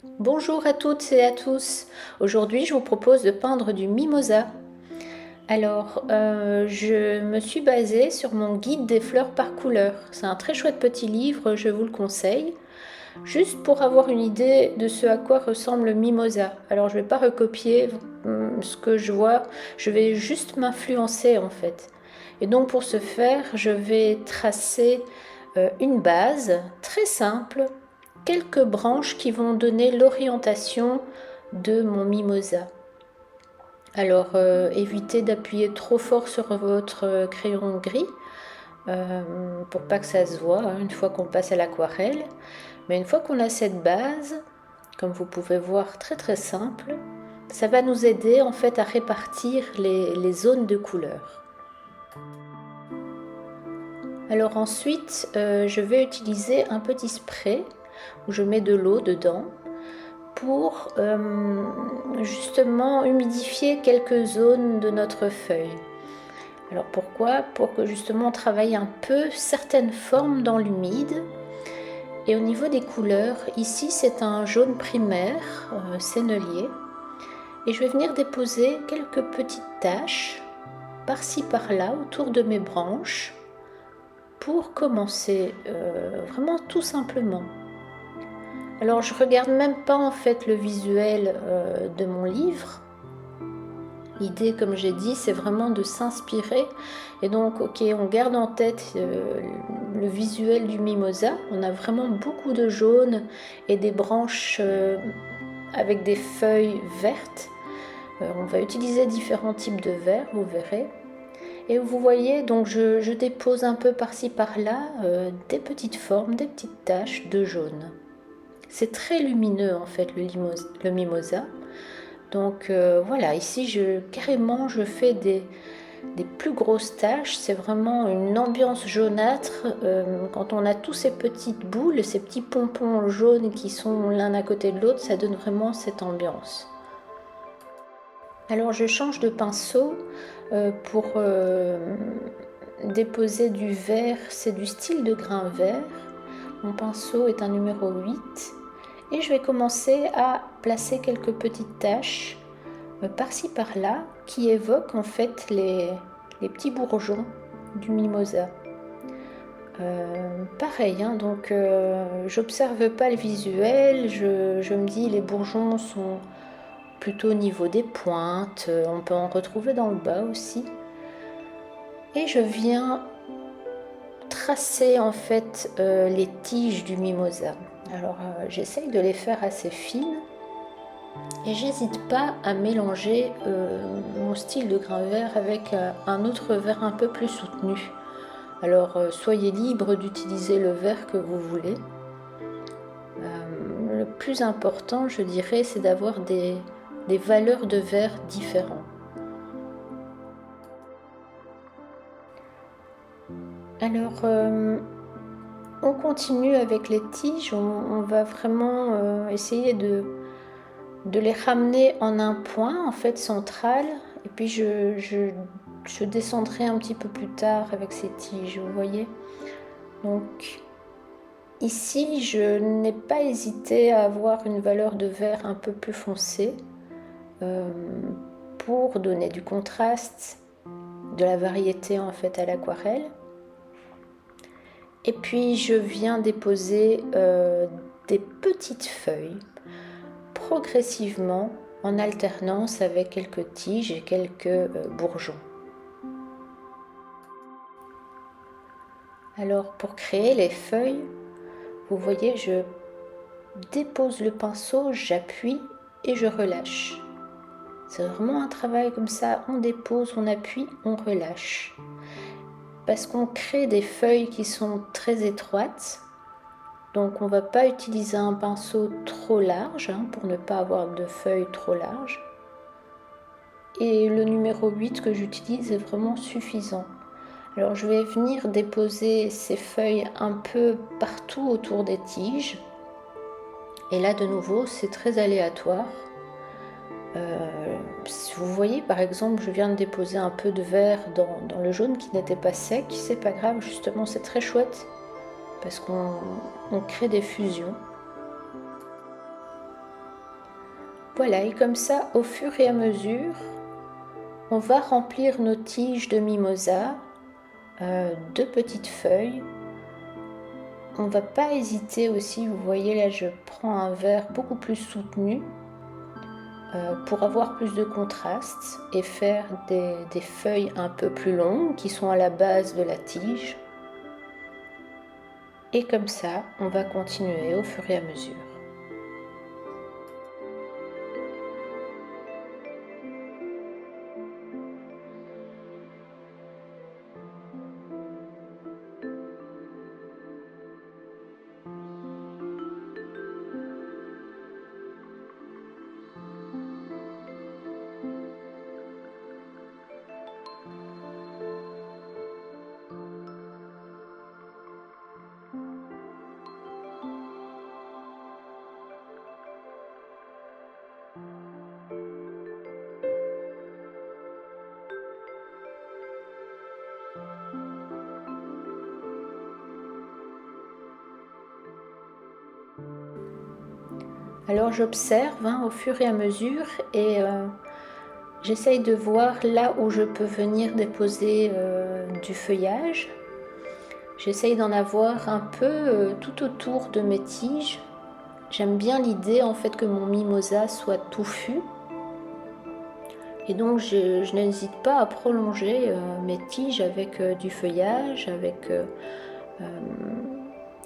Bonjour à toutes et à tous. Aujourd'hui, je vous propose de peindre du mimosa. Alors, je me suis basée sur mon guide des fleurs par couleur. C'est un très chouette petit livre, je vous le conseille, juste pour avoir une idée de ce à quoi ressemble le mimosa. Alors, je ne vais pas recopier ce que je vois, je vais juste m'influencer en fait. Et donc, pour ce faire, je vais tracer une base très simple, quelques branches qui vont donner l'orientation de mon mimosa. Alors évitez d'appuyer trop fort sur votre crayon gris pour pas que ça se voit une fois qu'on passe à l'aquarelle. Mais une fois qu'on a cette base, comme vous pouvez voir très très simple, ça va nous aider en fait à répartir les zones de couleurs. Alors ensuite, je vais utiliser un petit spray où je mets de l'eau dedans pour justement humidifier quelques zones de notre feuille. Alors pourquoi? Pour que justement on travaille un peu certaines formes dans l'humide. Et au niveau des couleurs, ici c'est un jaune primaire, sennelier. Et je vais venir déposer quelques petites taches par-ci par-là autour de mes branches pour commencer vraiment tout simplement. Alors je regarde même pas en fait le visuel de mon livre. L'idée, comme j'ai dit, c'est vraiment de s'inspirer. Et donc, ok, on garde en tête le visuel du mimosa. On a vraiment beaucoup de jaune et des branches avec des feuilles vertes. On va utiliser différents types de verre, vous verrez. Et vous voyez, donc je dépose un peu par-ci par-là des petites formes, des petites taches de jaune. C'est très lumineux en fait le mimosa. Donc voilà, ici carrément je fais des plus grosses taches. C'est vraiment une ambiance jaunâtre. Quand on a tous ces petites boules, ces petits pompons jaunes qui sont l'un à côté de l'autre, ça donne vraiment cette ambiance. Alors je change de pinceau pour déposer du vert. C'est du style de grain vert. Mon pinceau est un numéro 8. Et je vais commencer à placer quelques petites taches par-ci par-là qui évoquent en fait les petits bourgeons du mimosa. Pareil, hein, donc j'observe pas le visuel, je me dis les bourgeons sont plutôt au niveau des pointes, on peut en retrouver dans le bas aussi. Et je viens tracer en fait les tiges du mimosa. Alors j'essaye de les faire assez fines et j'hésite pas à mélanger mon style de grain vert avec un autre vert un peu plus soutenu. Alors soyez libre d'utiliser le vert que vous voulez. Le plus important, je dirais, c'est d'avoir des valeurs de vert différentes. Alors on continue avec les tiges, on va vraiment essayer de les ramener en un point en fait central, et puis je descendrai un petit peu plus tard avec ces tiges, vous voyez. Donc ici je n'ai pas hésité à avoir une valeur de vert un peu plus foncée pour donner du contraste, de la variété en fait à l'aquarelle. Et puis je viens déposer des petites feuilles progressivement en alternance avec quelques tiges et quelques bourgeons. Alors pour créer les feuilles, vous voyez, je dépose le pinceau, j'appuie et je relâche. C'est vraiment un travail comme ça, on dépose, on appuie, on relâche. Parce qu'on crée des feuilles qui sont très étroites, donc on ne va pas utiliser un pinceau trop large pour ne pas avoir de feuilles trop larges. Et le numéro 8 que j'utilise est vraiment suffisant. Alors je vais venir déposer ces feuilles un peu partout autour des tiges. Et là de nouveau c'est très aléatoire. Si vous voyez par exemple je viens de déposer un peu de vert dans le jaune qui n'était pas sec, c'est pas grave, justement c'est très chouette parce qu'on crée des fusions. Voilà, et comme ça, au fur et à mesure, on va remplir nos tiges de mimosa de petites feuilles. On ne va pas hésiter aussi, vous voyez là, je prends un verre beaucoup plus soutenu pour avoir plus de contraste et faire des feuilles un peu plus longues qui sont à la base de la tige. Et comme ça, on va continuer au fur et à mesure. Alors j'observe au fur et à mesure et j'essaye de voir là où je peux venir déposer du feuillage. J'essaye d'en avoir un peu tout autour de mes tiges. J'aime bien l'idée en fait que mon mimosa soit touffu. Et donc je n'hésite pas à prolonger mes tiges avec du feuillage, avec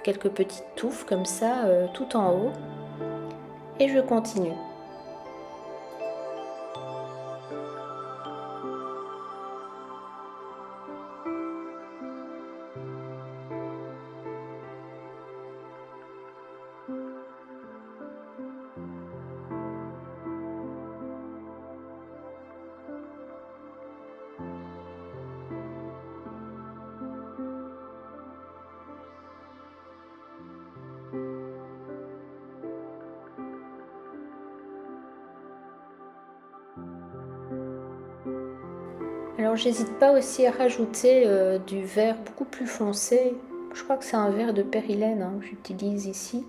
quelques petites touffes comme ça tout en haut. Et je continue. Alors j'hésite pas aussi à rajouter du vert beaucoup plus foncé. Je crois que c'est un vert de périlène que j'utilise ici.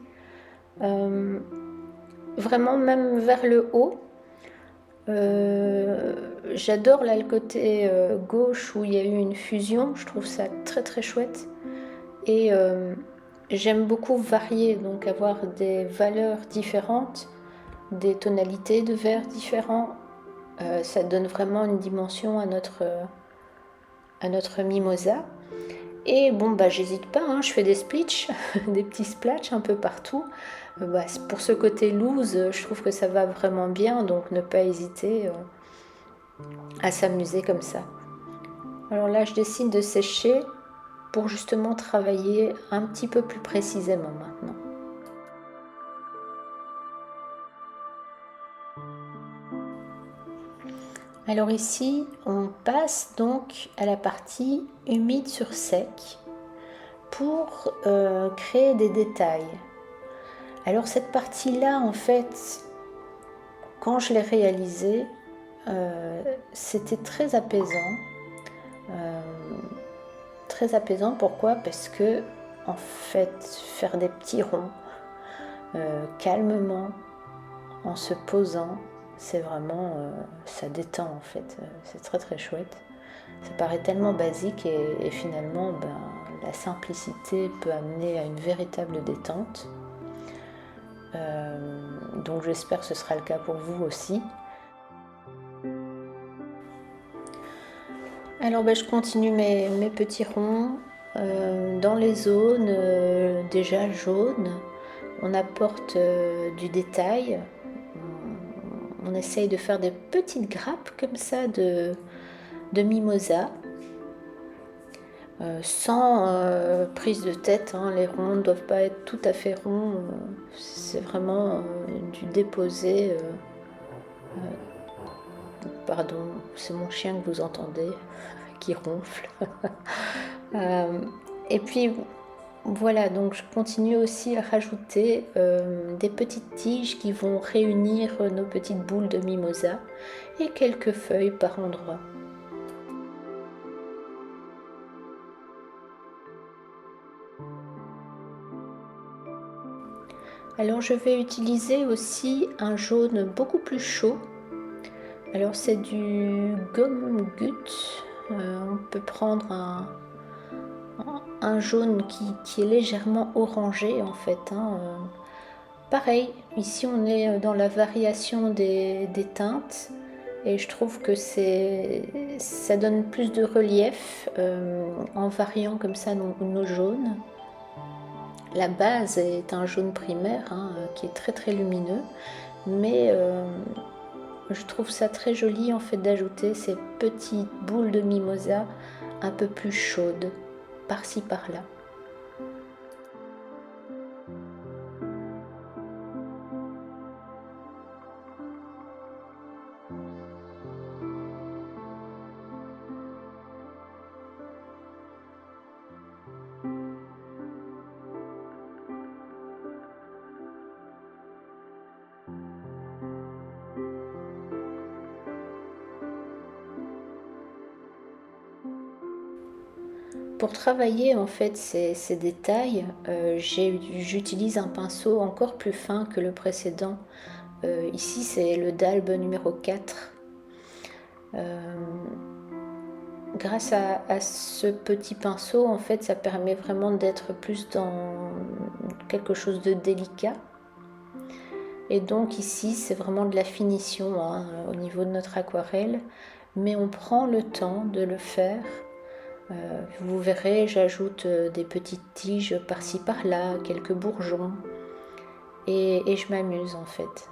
Vraiment même vers le haut. J'adore là le côté gauche où il y a eu une fusion. Je trouve ça très très chouette. Et j'aime beaucoup varier, donc avoir des valeurs différentes, des tonalités de vert différents. Ça donne vraiment une dimension à notre mimosa. Et bon, bah j'hésite pas, je fais des splitchs, des petits splatchs un peu partout. Pour ce côté loose, je trouve que ça va vraiment bien, donc ne pas hésiter à s'amuser comme ça. Alors là, je décide de sécher pour justement travailler un petit peu plus précisément maintenant. Alors ici, on passe donc à la partie humide sur sec pour créer des détails. Alors cette partie-là, en fait, quand je l'ai réalisée, c'était très apaisant. Très apaisant, pourquoi? Parce que, en fait, faire des petits ronds calmement, en se posant, c'est vraiment, ça détend en fait, c'est très très chouette. Ça paraît tellement basique et finalement la simplicité peut amener à une véritable détente. Donc j'espère que ce sera le cas pour vous aussi. Alors je continue mes petits ronds dans les zones déjà jaunes. On apporte du détail. On essaye de faire des petites grappes comme ça de mimosa. Sans prise de tête, les ronds ne doivent pas être tout à fait ronds, c'est vraiment du déposé. Pardon, c'est mon chien que vous entendez qui ronfle. Et puis voilà, donc je continue aussi à rajouter des petites tiges qui vont réunir nos petites boules de mimosa et quelques feuilles par endroits. Alors je vais utiliser aussi un jaune beaucoup plus chaud. Alors c'est du gomme gut. On peut prendre un jaune qui est légèrement orangé en fait, hein. Pareil, ici on est dans la variation des teintes et je trouve que ça donne plus de relief en variant comme ça nos jaunes. La base est un jaune primaire, hein, qui est très très lumineux, mais je trouve ça très joli en fait d'ajouter ces petites boules de mimosa un peu plus chaudes, par-ci par-là. Pour travailler en fait ces détails, j'utilise un pinceau encore plus fin que le précédent. Ici c'est le Dalbe numéro 4. Grâce à ce petit pinceau, en fait, ça permet vraiment d'être plus dans quelque chose de délicat. Et donc ici, c'est vraiment de la finition, hein, au niveau de notre aquarelle, mais on prend le temps de le faire. Vous verrez, j'ajoute des petites tiges par-ci par-là, quelques bourgeons, et je m'amuse en fait.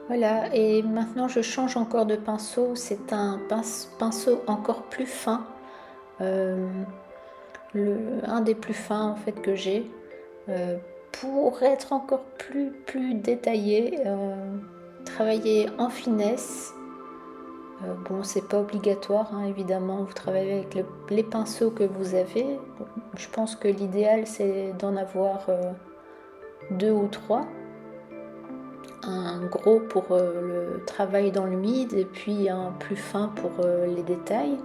Voilà, et maintenant je change encore de pinceau. C'est un pinceau encore plus fin, euh, un des plus fins en fait que j'ai, pour être encore plus détaillé, travailler en finesse. Bon, c'est pas obligatoire, hein, évidemment, vous travaillez avec les pinceaux que vous avez. Je pense que l'idéal c'est d'en avoir deux ou trois. Un gros pour le travail dans l'humide et puis un plus fin pour les détails.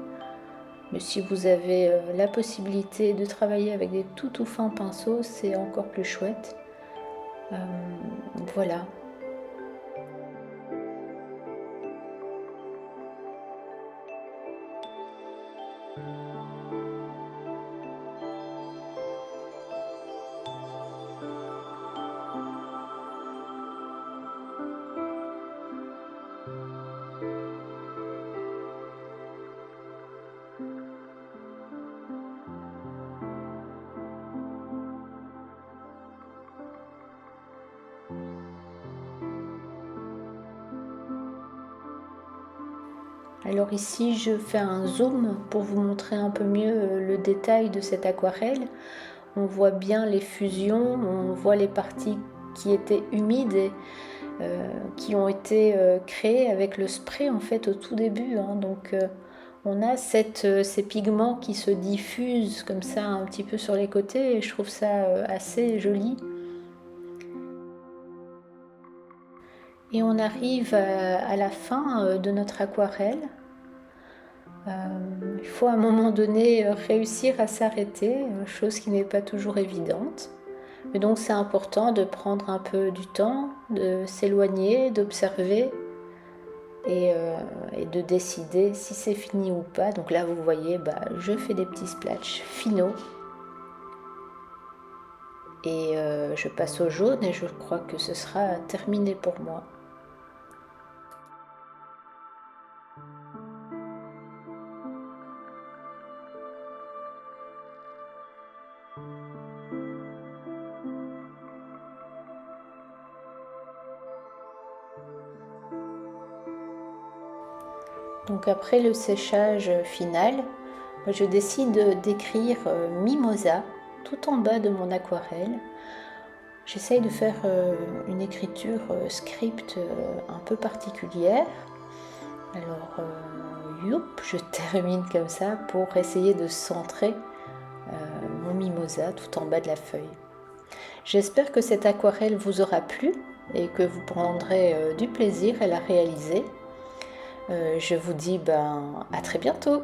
Mais si vous avez la possibilité de travailler avec des tout fins pinceaux, c'est encore plus chouette. Voilà. Alors ici, je fais un zoom pour vous montrer un peu mieux le détail de cette aquarelle. On voit bien les fusions, on voit les parties qui étaient humides et qui ont été créées avec le spray en fait au tout début, hein. Donc on a ces pigments qui se diffusent comme ça un petit peu sur les côtés et je trouve ça assez joli. Et on arrive à la fin de notre aquarelle. Il faut à un moment donné réussir à s'arrêter, chose qui n'est pas toujours évidente. Mais donc c'est important de prendre un peu du temps, de s'éloigner, d'observer et de décider si c'est fini ou pas. Donc là vous voyez, je fais des petits splatchs finaux et je passe au jaune et je crois que ce sera terminé pour moi. Donc après le séchage final, je décide d'écrire Mimosa tout en bas de mon aquarelle. J'essaye de faire une écriture script un peu particulière. Alors, je termine comme ça pour essayer de centrer mon mimosa tout en bas de la feuille. J'espère que cette aquarelle vous aura plu et que vous prendrez du plaisir à la réaliser. Je vous dis à très bientôt.